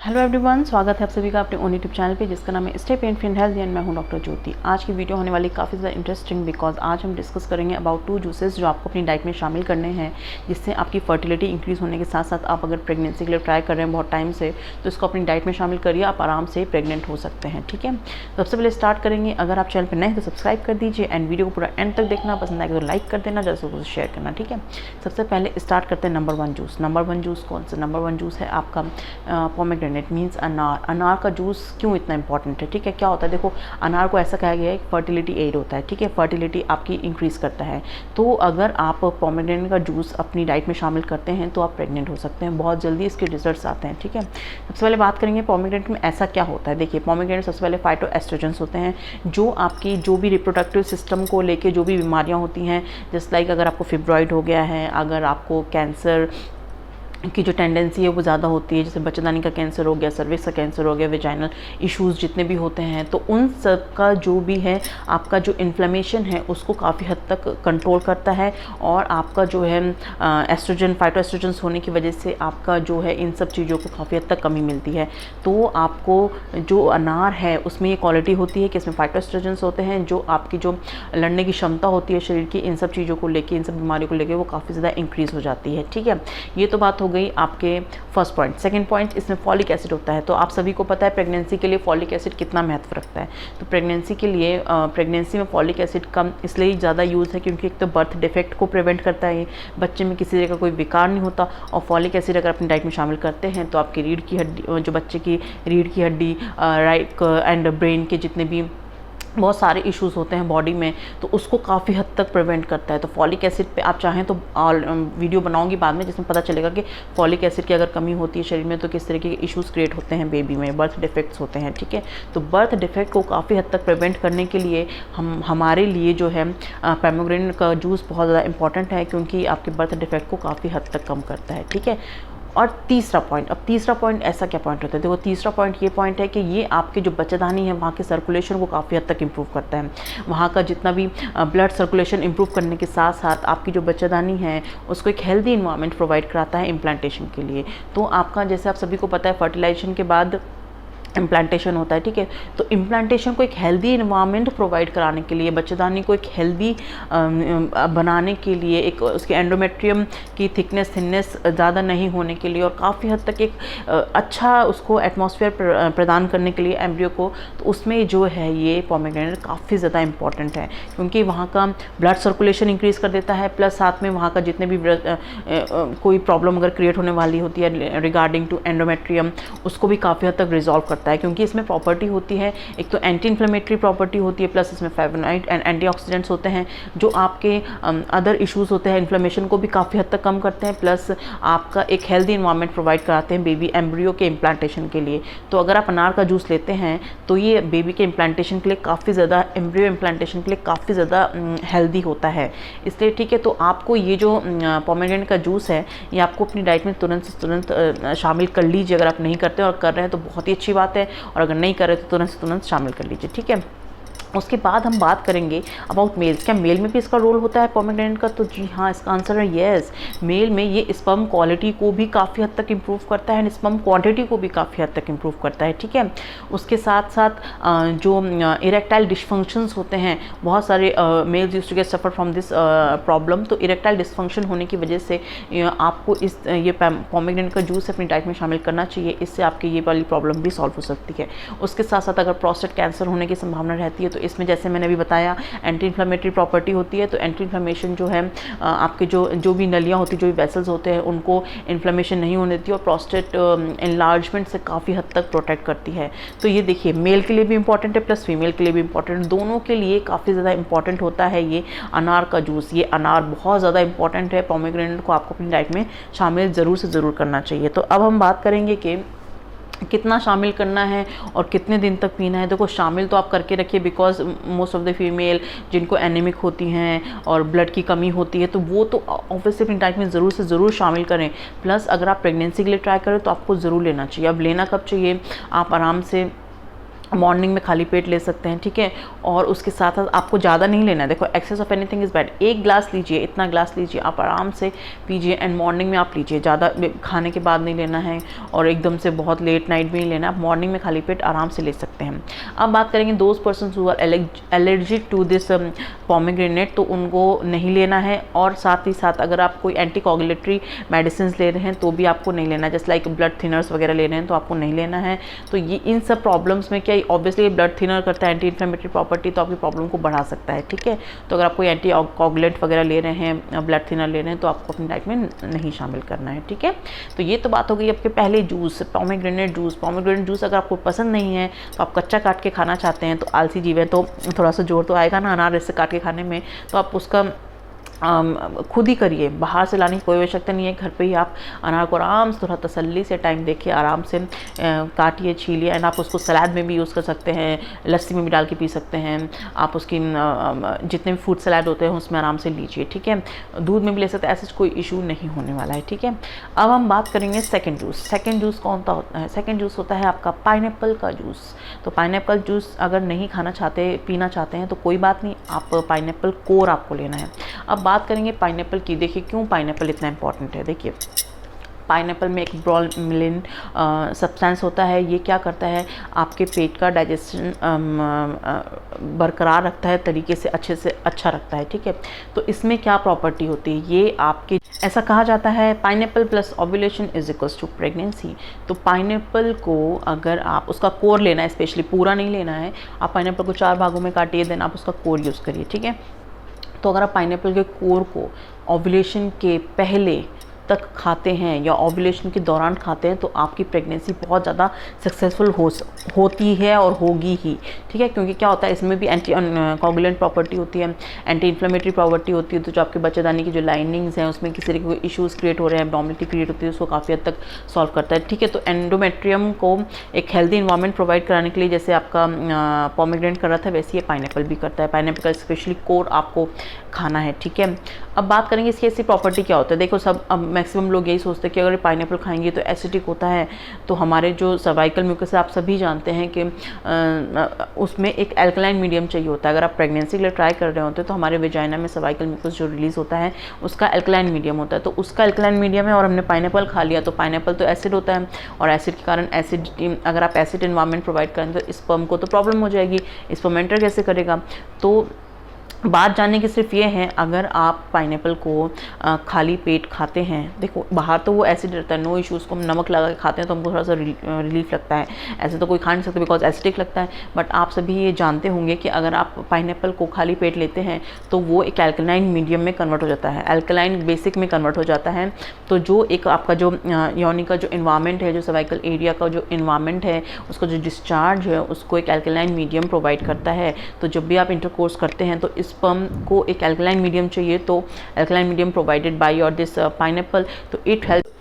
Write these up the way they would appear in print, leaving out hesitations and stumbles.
Hello everyone, स्वागत है आप सभी का अपने ओन यूट्यूब चैनल पे जिसका नाम है stay pain free and health and मैं हूं डॉक्टर ज्योति। आज की वीडियो होने वाली काफ़ी ज़्यादा इंटरेस्टिंग बिकॉज आज हम डिस्कस करेंगे अबाउट 2 जूसेस जो आपको अपनी डाइट में शामिल करने हैं जिससे आपकी फर्टिलिटी इंक्रीज़ होने के साथ साथ आप अगर प्रेगनेंसी के लिए ट्राई कर रहे हैं बहुत टाइम से तो इसको अपनी डाइट में शामिल करिए, आप आराम से प्रेगनेंट हो सकते हैं। ठीक है, तो सबसे पहले स्टार्ट करेंगे। अगर आप चैनल पर नए हैं तो सब्सक्राइब कर दीजिए एंड वीडियो को पूरा एंड तक देखना, पसंद आएगा तो लाइक कर देना, जैसे को शेयर करना। ठीक है, सबसे पहले स्टार्ट करते हैं नंबर 1 जूस। नंबर 1 जूस कौन सा? नंबर 1 जूस है आपका पोमेग्रेनेट मीन्स अनार। अनार का जूस क्यों इतना इंपॉर्टेंट है? ठीक है, क्या होता है, देखो अनार को ऐसा कहा गया है फर्टिलिटी एड होता है। ठीक है, फर्टिलिटी आपकी इंक्रीज़ करता है। तो अगर आप पोमेग्रेनेट का जूस अपनी डाइट में शामिल करते हैं तो आप प्रेग्नेंट हो सकते हैं, बहुत जल्दी इसके रिजल्ट्स आते हैं। ठीक है, सबसे पहले बात करेंगे पोमेग्रेनेट में ऐसा क्या होता है। देखिए, पोमेग्रेनेट सबसे पहले फाइटोएस्ट्रोजेंस होते हैं जो आपकी जो भी रिप्रोडक्टिव सिस्टम को लेके जो भी बीमारियाँ होती हैं, जस्ट लाइक अगर आपको फिब्रॉइड हो गया है, अगर आपको कैंसर की जो टेंडेंसी है वो ज़्यादा होती है, जैसे बच्चेदानी का कैंसर हो गया, सर्विक्स का कैंसर हो गया, वेजाइनल इश्यूज़ जितने भी होते हैं, तो उन सब का जो भी है आपका जो इन्फ्लेमेशन है उसको काफ़ी हद तक कंट्रोल करता है। और आपका जो है एस्ट्रोजन फाइटोएस्ट्रोजेंस होने की वजह से आपका जो है इन सब चीज़ों को काफ़ी हद तक कमी मिलती है। तो आपको जो अनार है उसमें ये क्वालिटी होती है कि इसमें फाइटोएस्ट्रोजेंस होते हैं जो आपकी जो लड़ने की क्षमता होती है शरीर की इन सब चीज़ों को लेके, इन सब बीमारियों को लेके वो काफ़ी ज़्यादा इंक्रीज़ हो जाती है। ठीक है, ये तो बात गई आपके फर्स्ट पॉइंट। सेकंड पॉइंट, इसमें फॉलिक एसिड होता है। तो आप सभी को पता है प्रेगनेंसी के लिए फॉलिक एसिड कितना महत्व रखता है। तो प्रेगनेंसी के लिए प्रेगनेंसी में फॉलिक एसिड कम इसलिए ज़्यादा यूज़ है क्योंकि एक तो बर्थ डिफेक्ट को प्रिवेंट करता है, बच्चे में किसी तरह का कोई विकार नहीं होता। और फॉलिक एसिड अगर अपनी डाइट में शामिल करते हैं तो आपकी रीढ़ की हड्डी, जो बच्चे की रीढ़ की हड्डी, राइट एंड ब्रेन के जितने भी बहुत सारे इश्यूज़ होते हैं बॉडी में, तो उसको काफ़ी हद तक प्रिवेंट करता है। तो फॉलिक एसिड पे आप चाहें तो वीडियो बनाऊंगी बाद में जिसमें पता चलेगा कि फॉलिक एसिड की अगर कमी होती है शरीर में तो किस तरीके के इश्यूज़ क्रिएट होते हैं बेबी में, बर्थ डिफेक्ट्स होते हैं। ठीक है, तो बर्थ डिफेक्ट को काफ़ी हद तक प्रिवेंट करने के लिए हमारे लिए जो है पोमेग्रेनेट का जूस बहुत ज़्यादा इंपॉर्टेंट है क्योंकि आपके बर्थ डिफेक्ट को काफ़ी हद तक कम करता है। ठीक है, और तीसरा पॉइंट, अब तीसरा पॉइंट ऐसा क्या पॉइंट होता है? देखो, तीसरा पॉइंट ये पॉइंट है कि ये आपके जो बच्चेदानी है वहाँ के सर्कुलेशन को काफ़ी हद तक इम्प्रूव करता है। वहाँ का जितना भी ब्लड सर्कुलेशन इम्प्रूव करने के साथ साथ आपकी जो बच्चेदानी है उसको एक हेल्दी इन्वायरमेंट प्रोवाइड कराता है इम्प्लांटेशन के लिए। तो आपका जैसे आप सभी को पता है फर्टिलाइजेशन के बाद इम्प्लांटेशन होता है। ठीक है, तो इम्प्लांटेशन को एक हेल्दी इन्वायरमेंट प्रोवाइड कराने के लिए, बच्चेदानी को एक हेल्दी बनाने के लिए, एक उसके एंडोमेट्रियम की थिकनेस ज़्यादा नहीं होने के लिए और काफ़ी हद तक एक अच्छा उसको एटमॉस्फेयर प्रदान करने के लिए एम्ब्रियो को, तो उसमें जो है ये पोमेग्रेनेट काफ़ी ज़्यादा इंपॉर्टेंट है क्योंकि वहाँ का ब्लड सर्कुलेशन इंक्रीज़ कर देता है, प्लस साथ में वहाँ का जितने भी कोई प्रॉब्लम अगर क्रिएट होने वाली होती है रिगार्डिंग टू एंडोमेट्रियम उसको भी काफ़ी हद तक रिजॉल्व करता है क्योंकि इसमें प्रॉपर्टी होती है, एक तो एंटी इन्फ्लेमेटरी प्रॉपर्टी होती है, प्लस इसमें फ्लेवोनॉइड एंड एंटीऑक्सीडेंट्स होते हैं जो आपके अदर इश्यूज़ होते हैं इन्फ्लेमेशन को भी काफ़ी हद तक कम करते हैं, प्लस आपका एक हेल्दी इन्वायरमेंट प्रोवाइड कराते हैं बेबी एम्ब्रियो के इम्प्लांटेशन के लिए। तो अगर आप अनार का जूस लेते हैं तो ये बेबी के इम्प्लांटेशन के लिए काफ़ी ज़्यादा, एम्ब्रियो इम्प्लांटेशन के लिए काफ़ी ज़्यादा हेल्दी होता है इसलिए। ठीक है, तो आपको ये जो पोमेग्रेनेट का जूस है ये आपको अपनी डाइट में तुरंत से तुरंत शामिल कर लीजिए। अगर आप नहीं करते और कर रहे हैं तो बहुत ही अच्छी बात है, और अगर नहीं कर रहे तो तुरंत से तुरंत शामिल कर लीजिए। ठीक है, उसके बाद हम बात करेंगे अबाउट मेल्स। क्या मेल में भी इसका रोल होता है पोमेग्रेनेट का? तो जी हाँ, इसका आंसर है येस। मेल में ये स्पर्म क्वालिटी को भी काफ़ी हद तक इम्प्रूव करता है एंड स्पर्म क्वांटिटी को भी काफ़ी हद तक इम्प्रूव करता है। ठीक है, उसके साथ साथ जो इरेक्टाइल डिसफंक्शंस होते हैं, बहुत सारे males used to get suffer from this problem, तो इरेक्टाइल डिसफंक्शन होने की वजह से आपको ये पोमेग्रेनेट का जूस अपनी डाइट में शामिल करना चाहिए, इससे आपकी ये वाली प्रॉब्लम भी सॉल्व हो सकती है। उसके साथ साथ अगर प्रोस्टेट कैंसर होने की संभावना रहती है तो इसमें जैसे मैंने अभी बताया एंटी इन्फ्लेमेटरी प्रॉपर्टी होती है, तो एंटी इन्फ्लेमेशन जो है आपके जो भी नलियाँ होती, जो भी वेसल्स होते हैं उनको इन्फ्लेमेशन नहीं होने देती और प्रोस्टेट एनलार्जमेंट से काफ़ी हद तक प्रोटेक्ट करती है। तो ये देखिए, मेल के लिए भी इंपॉर्टेंट है प्लस फीमेल के लिए भी इंपॉर्टेंट, दोनों के लिए काफ़ी ज़्यादा इंपॉर्टेंट होता है ये अनार का जूस। ये अनार बहुत ज़्यादा इंपॉर्टेंट है, पोमेग्रेनेट को आपको अपनी डाइट में शामिल ज़रूर से ज़रूर करना चाहिए। तो अब हम बात करेंगे कि कितना शामिल करना है और कितने दिन तक पीना है। देखो, शामिल तो आप करके रखिए because most of the female जिनको एनीमिक होती हैं और ब्लड की कमी होती है तो वो तो ऑब्वियसली अपनी डाइट में ज़रूर से ज़रूर शामिल करें। प्लस अगर आप प्रेगनेंसी के लिए ट्राई करें तो आपको ज़रूर लेना चाहिए। अब लेना कब चाहिए? आप आराम से मॉर्निंग में खाली पेट ले सकते हैं, ठीक है। और उसके साथ साथ आपको ज़्यादा नहीं लेना है, देखो excess of anything is bad. एक ग्लास लीजिए, इतना ग्लास लीजिए, आप आराम से पीजिए एंड मॉर्निंग में आप लीजिए, ज़्यादा खाने के बाद नहीं लेना है और एकदम से बहुत लेट नाइट भी नहीं लेना, आप मॉर्निंग में खाली पेट आराम से ले सकते हैं। अब बात करेंगे those person who are allergic to this pomegranate, तो उनको नहीं लेना है। और साथ ही साथ अगर आप कोई एंटी कोगुलेटरी मेडिसिन ले रहे हैं तो भी आपको नहीं लेना है, जैसे लाइक ब्लड थिनर्स वगैरह ले रहे हैं तो आपको नहीं लेना है। तो ये इन सब प्रॉब्लम्स में क्या ऑब्वियसली ब्लड थिनर करता है, एंटी इन्फ्लेमेटरी प्रॉपर्टी, तो आपकी प्रॉब्लम को बढ़ा सकता है, ठीक है। तो अगर आप कोई एंटी कोगुलेंट वगैरह ले रहे हैं, ब्लड थिनर ले रहे हैं, तो आपको अपनी डाइट में नहीं शामिल करना है, ठीक है। तो ये तो बात हो गई आपके पहले juice, pomegranate juice. Pomegranate juice अगर आपको पसंद नहीं है तो आप कच्चा काट के खाना चाहते हैं, तो आलसी जीव है तो थोड़ा सा जोर तो आएगा ना अनार ऐसे काट के खाने में, तो आप उसका खुद ही करिए, बाहर से लाने की कोई आवश्यकता नहीं है। घर पे ही आप अनार को आराम से थोड़ा तसल्ली से टाइम देखिए, आराम से काटिए, छीलिए एंड आप उसको सलाद में भी यूज़ कर सकते हैं, लस्सी में भी डाल के पी सकते हैं आप। उसकी जितने भी फ्रूट सलाद होते हैं उसमें आराम से लीजिए, ठीक है। दूध में भी ले सकते हैं, ऐसा कोई इशू नहीं होने वाला है, ठीक है। अब हम बात करेंगे सेकेंड जूस। सेकेंड जूस कौन सा होता है? सेकेंड जूस होता है आपका पाइनएप्पल का जूस। तो पाइनएप्पल जूस अगर नहीं खाना चाहते, पीना चाहते हैं तो कोई बात नहीं, आप पाइनएप्पल कोर आपको लेना है। अब बात करेंगे पाइनएप्पल की। देखिए क्यों पाइनएप्पल इतना इंपॉर्टेंट है। देखिए पाइनएप्पल में एक ब्रोमीलिन सब्सटेंस होता है, ये क्या करता है आपके पेट का डाइजेशन बरकरार रखता है, तरीके से अच्छे से अच्छा रखता है, ठीक है। तो इसमें क्या प्रॉपर्टी होती है, ये आपके ऐसा कहा जाता है pineapple plus ovulation is equals to pregnancy. तो पाइनएप्पल को अगर आप उसका कोर लेना है, स्पेशली पूरा नहीं लेना है, आप पाइनएप्पल को 4 भागों में काटिए, देन आप उसका कोर यूज़ करिए, ठीक है। तो अगर आप पाइनएप्पल के कोर को ओव्यूलेशन के पहले तक खाते हैं या ओव्यूलेशन के दौरान खाते हैं तो आपकी प्रेगनेंसी बहुत ज़्यादा सक्सेसफुल होती है और होगी ही, ठीक है। क्योंकि क्या होता है इसमें भी एंटी कोगुलेंट प्रॉपर्टी होती है, एंटी इन्फ्लेमेटरी प्रॉपर्टी होती है। तो जो आपके बच्चेदानी की जो लाइनिंग्स हैं उसमें किसी तरह के इश्यूज़ क्रिएट हो रहे हैं, एब्डोमिनिटी क्रिएट होती है, उसको काफ़ी हद तक सॉल्व करता है, ठीक है। तो एंडोमेट्रियम को एक हेल्दी इन्वायरमेंट प्रोवाइड कराने के लिए जैसे आपका पोमेग्रेनेट कर रहा था, वैसे ये पाइनएप्पल भी करता है। पाइनएप्पल का स्पेशली कोर आपको खाना है, ठीक है। अब बात करेंगे इसकी ऐसी प्रॉपर्टी क्या होता है। देखो सब अब मैक्सिमम लोग यही सोचते हैं कि अगर पाइनएप्पल खाएंगे तो एसिडिक होता है, तो हमारे जो सर्वाइकल म्यूकस है आप सभी जानते हैं कि उसमें एक एल्कलाइन मीडियम चाहिए होता है। अगर आप प्रेगनेंसी के लिए ट्राई कर रहे होते हैं तो हमारे वेजाइना में सर्वाइकल म्यूकस जो रिलीज होता है उसका एल्कलाइन मीडियम होता है, तो उसका एल्कलाइन मीडियम है और हमने पाइनएप्पल खा लिया तो पाइनएप्पल तो एसिड होता है, और एसिड के कारण अगर आप एसिड एनवायरनमेंट प्रोवाइड करें तो स्पर्म को तो प्रॉब्लम हो जाएगी, स्पर्म एंटर कैसे करेगा। तो बात जानने की सिर्फ ये है, अगर आप पाइनएप्पल को खाली पेट खाते हैं, देखो बाहर तो वो एसिड रहता है, नो इशू, उसको हम नमक लगा के खाते हैं तो हमको थोड़ा सा रिलीफ लगता है, ऐसे तो कोई खा नहीं सकता बिकॉज एसिडिक लगता है। बट आप सभी ये जानते होंगे कि अगर आप पाइनएप्पल को खाली पेट लेते हैं तो वो एक एल्कलाइन मीडियम में कन्वर्ट हो जाता है, एल्कलाइन बेसिक में कन्वर्ट हो जाता है। तो जो एक आपका जो योनि का जो इन्वायरमेंट है, जो सर्वाइकल एरिया का जो इन्वायरमेंट है, उसका जो डिस्चार्ज है उसको एक एल्कलाइन मीडियम प्रोवाइड करता है। तो जब भी आप इंटरकोर्स करते हैं तो स्पर्म को एक एल्कलाइन मीडियम चाहिए, तो alkaline medium provided by your this pineapple, तो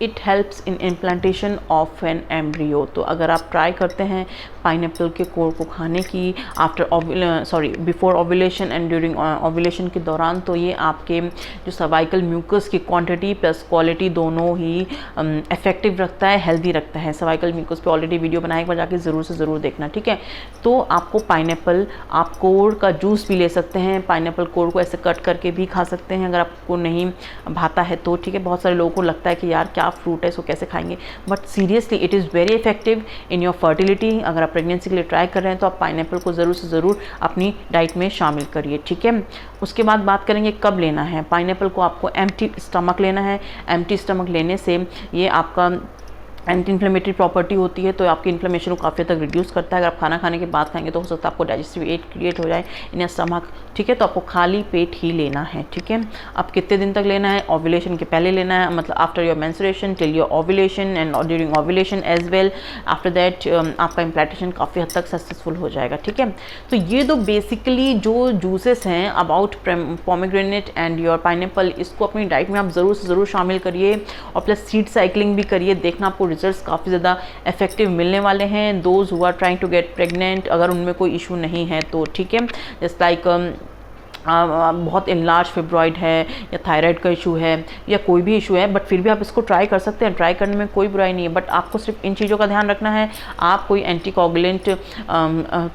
it helps in implantation of an embryo. तो अगर आप ट्राई करते हैं पाइनएप्पल के कोर को खाने की before ovulation and during ovulation के दौरान, तो ये आपके जो सर्वाइकल म्यूकस की क्वांटिटी प्लस क्वालिटी दोनों ही इफेक्टिव रखता है, हेल्दी रखता है। सर्वाइकल म्यूकस पे ऑलरेडी वीडियो बनाए, एक बार जाके ज़रूर से ज़रूर देखना, ठीक है। तो आपको पाइनएप्पल, आप कोर का जूस भी ले सकते हैं, पाइनएप्पल कोर को ऐसे कट करके भी खा सकते हैं अगर आपको नहीं भाता है तो, ठीक है। बहुत सारे लोगों को लगता है कि यार क्या फ्रूट है इसको कैसे खाएंगे, but seriously it is very effective in your fertility. अगर आप प्रेगनेंसी के लिए ट्राई कर रहे हैं तो आप पाइनएप्पल को ज़रूर से ज़रूर अपनी डाइट में शामिल करिए, ठीक है। उसके बाद बात करेंगे कब लेना है। पाइनएप्पल को आपको एम्प्टी स्टमक लेना है। एम्प्टी स्टमक लेने से ये आपका एंटी इन्फ्लेमेटरी प्रॉपर्टी होती है, तो आपकी इन्फ्लेमेशन को काफ़ी तक रिड्यूस करता है। अगर आप खाना खाने के बाद खाएंगे तो हो सकता है आपको डाइजेस्टिव एड क्रिएट हो जाए इन योर स्टमक, ठीक है। तो आपको खाली पेट ही लेना है, ठीक है। अब कितने दिन तक लेना है? ओव्यूलेशन के पहले लेना है, मतलब after your menstruation till your ovulation and during ovulation as well. After that आपका इम्प्लांटेशन काफ़ी हद तक सक्सेसफुल हो जाएगा, ठीक है। तो ये दो बेसिकली जो जूसेस हैं about pomegranate and your pineapple, इसको अपनी डाइट में आप ज़रूर से ज़रूर शामिल करिए और प्लस सीड साइकिलिंग भी करिए, देखना आपको रिजल्ट्स काफ़ी ज़्यादा इफेक्टिव मिलने वाले हैं। Those who are trying to get pregnant, अगर उनमें कोई इशू नहीं है तो, ठीक है। जस्ट लाइक बहुत इनलार्ज फिब्रॉइड है या थायराइड का इशू है या कोई भी इशू है, बट फिर भी आप इसको ट्राई कर सकते हैं। ट्राई करने में कोई बुराई नहीं है, बट आपको सिर्फ इन चीज़ों का ध्यान रखना है। आप कोई एंटीकोगुलेंट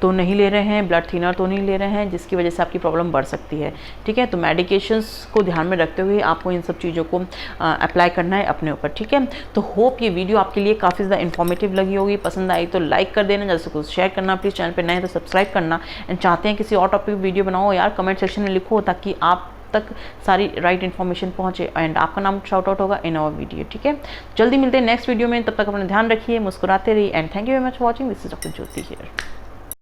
तो नहीं ले रहे हैं, ब्लड थिनर तो नहीं ले रहे हैं जिसकी वजह से आपकी प्रॉब्लम बढ़ सकती है। ठीक है, तो मेडिकेशंस को ध्यान में रखते हुए आपको इन सब चीज़ों को अप्लाई करना है अपने ऊपर। ठीक है, तो होप ये वीडियो आपके लिए काफ़ी ज़्यादा इन्फॉर्मेटिव लगी होगी। पसंद आई तो लाइक कर देना, जैसे कुछ शेयर करना, प्लीज़ चैनल पर नए हैं तो सब्सक्राइब करना। एंड चाहते हैं किसी और टॉपिक वीडियो बनाओ यार, कमेंट सेक्शन में लिखो ताकि आप तक सारी राइट इन्फॉर्मेशन पहुंचे एंड आपका नाम शाउट आउट होगा इन आवर वीडियो। ठीक है, जल्दी मिलते हैं नेक्स्ट वीडियो में, तब तक अपना ध्यान रखिए, मुस्कुराते रहिए and thank you very much for watching. This is doctor Jyoti here.